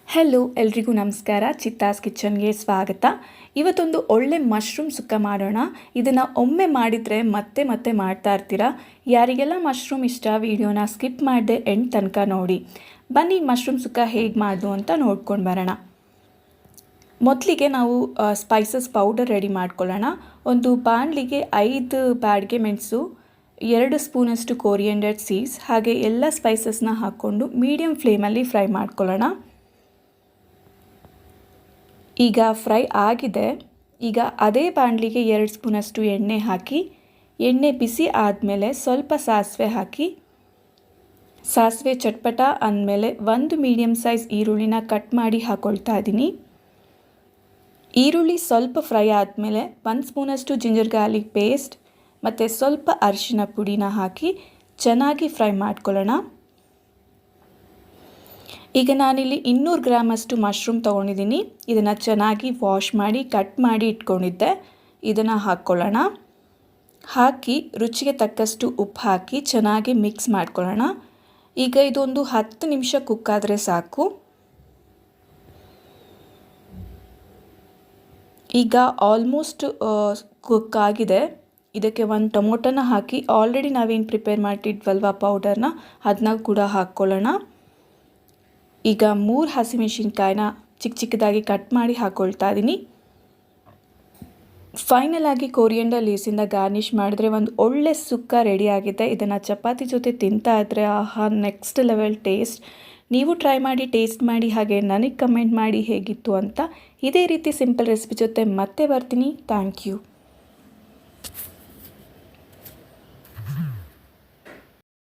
Hello ಎಲ್ರಿಗೂ ನಮಸ್ಕಾರ. ಚಿತ್ತಾಸ್ ಕಿಚನ್ಗೆ ಸ್ವಾಗತ. ಇವತ್ತೊಂದು ಒಳ್ಳೆ ಮಶ್ರೂಮ್ ಸುಕ್ಕ ಮಾಡೋಣ. ಇದನ್ನು ಒಮ್ಮೆ ಮಾಡಿದರೆ ಮತ್ತೆ ಮತ್ತೆ ಮಾಡ್ತಾ ಇರ್ತೀರಾ. ಯಾರಿಗೆಲ್ಲ ಮಶ್ರೂಮ್ ಇಷ್ಟ ವಿಡಿಯೋನ ಸ್ಕಿಪ್ ಮಾಡದೆ ಎಂಡ್ ತನಕ ನೋಡಿ. ಬನ್ನಿ ಮಶ್ರೂಮ್ ಸುಕ್ಕ ಹೇಗೆ ಮಾಡೋದು ಅಂತ ನೋಡ್ಕೊಂಡು ಬರೋಣ. ಮೊದಲಿಗೆ ನಾವು ಸ್ಪೈಸಸ್ ಪೌಡರ್ ರೆಡಿ ಮಾಡ್ಕೊಳ್ಳೋಣ. ಒಂದು ಬಾಣಲಿಗೆ 5 ಬ್ಯಾಡಗೆ ಮೆಣಸು, 2 ಸ್ಪೂನಷ್ಟು ಕೋರಿಯಂಡರ್ ಸೀಡ್ಸ್ ಹಾಗೆ ಎಲ್ಲ ಸ್ಪೈಸಸ್ನ ಹಾಕ್ಕೊಂಡು ಮೀಡಿಯಮ್ ಫ್ಲೇಮಲ್ಲಿ ಫ್ರೈ ಮಾಡ್ಕೊಳ್ಳೋಣ. ಈಗ ಫ್ರೈ ಆಗಿದೆ. ಈಗ ಅದೇ ಬಾಣಲಿಗೆ 2 ಸ್ಪೂನಷ್ಟು ಎಣ್ಣೆ ಹಾಕಿ, ಎಣ್ಣೆ ಬಿಸಿ ಆದಮೇಲೆ ಸ್ವಲ್ಪ ಸಾಸಿವೆ ಹಾಕಿ, ಸಾಸಿವೆ ಚಟ್ಪಟ ಅಂದಮೇಲೆ 1 ಮೀಡಿಯಮ್ ಸೈಜ್ ಈರುಳ್ಳಿನ ಕಟ್ ಮಾಡಿ ಹಾಕ್ಕೊಳ್ತಾ ಇದ್ದೀನಿ. ಈರುಳ್ಳಿ ಸ್ವಲ್ಪ ಫ್ರೈ ಆದಮೇಲೆ 1 ಸ್ಪೂನಷ್ಟು ಜಿಂಜರ್ ಗಾರ್ಲಿಕ್ ಪೇಸ್ಟ್ ಮತ್ತು ಸ್ವಲ್ಪ ಅರಿಶಿನ ಪುಡಿನ ಹಾಕಿ ಚೆನ್ನಾಗಿ ಫ್ರೈ ಮಾಡ್ಕೊಳ್ಳೋಣ. ಈಗ ನಾನಿಲ್ಲಿ 200 ಗ್ರಾಮಷ್ಟು ಮಶ್ರೂಮ್ ತೊಗೊಂಡಿದ್ದೀನಿ. ಇದನ್ನು ಚೆನ್ನಾಗಿ ವಾಶ್ ಮಾಡಿ ಕಟ್ ಮಾಡಿ ಇಟ್ಕೊಂಡಿದ್ದೆ. ಇದನ್ನು ಹಾಕ್ಕೊಳ್ಳೋಣ. ಹಾಕಿ ರುಚಿಗೆ ತಕ್ಕಷ್ಟು ಉಪ್ಪು ಹಾಕಿ ಚೆನ್ನಾಗಿ ಮಿಕ್ಸ್ ಮಾಡ್ಕೊಳ್ಳೋಣ. ಈಗ ಇದೊಂದು 10 ನಿಮಿಷ ಕುಕ್ ಆದರೆ ಸಾಕು. ಈಗ ಆಲ್ಮೋಸ್ಟ್ ಕುಕ್ ಆಗಿದೆ. ಇದಕ್ಕೆ 1 ಟೊಮೊಟೊನ ಹಾಕಿ ಆಲ್ರೆಡಿ ನಾವೇನು ಪ್ರಿಪೇರ್ ಮಾಡಿಟ್ವಲ್ವ ಪೌಡರ್ನ ಅದನ್ನ ಕೂಡ ಹಾಕ್ಕೊಳ್ಳೋಣ. ಈಗ 3 ಹಸಿಮೆಣಸಿನ್ಕಾಯಿನ ಚಿಕ್ಕದಾಗಿ ಕಟ್ ಮಾಡಿ ಹಾಕ್ಕೊಳ್ತಾ ಇದ್ದೀನಿ. ಫೈನಲ್ ಆಗಿ ಕೋರಿಯಂಡರ್ ಲೀವ್ಸಿಂದ ಗಾರ್ನಿಷ್ ಮಾಡಿದ್ರೆ ಒಂದು ಒಳ್ಳೆ ಸುಕ್ಕ ರೆಡಿಯಾಗಿದೆ. ಇದನ್ನು ಚಪಾತಿ ಜೊತೆ ತಿಂತಾ ಇದ್ದರೆ ಆಹಾ ನೆಕ್ಸ್ಟ್ ಲೆವೆಲ್ ಟೇಸ್ಟ್. ನೀವು ಟ್ರೈ ಮಾಡಿ ಟೇಸ್ಟ್ ಮಾಡಿ ಹಾಗೆ ನನಗೆ ಕಮೆಂಟ್ ಮಾಡಿ ಹೇಗಿತ್ತು ಅಂತ. ಇದೇ ರೀತಿ ಸಿಂಪಲ್ ರೆಸಿಪಿ ಜೊತೆ ಮತ್ತೆ ಬರ್ತೀನಿ. Thank you.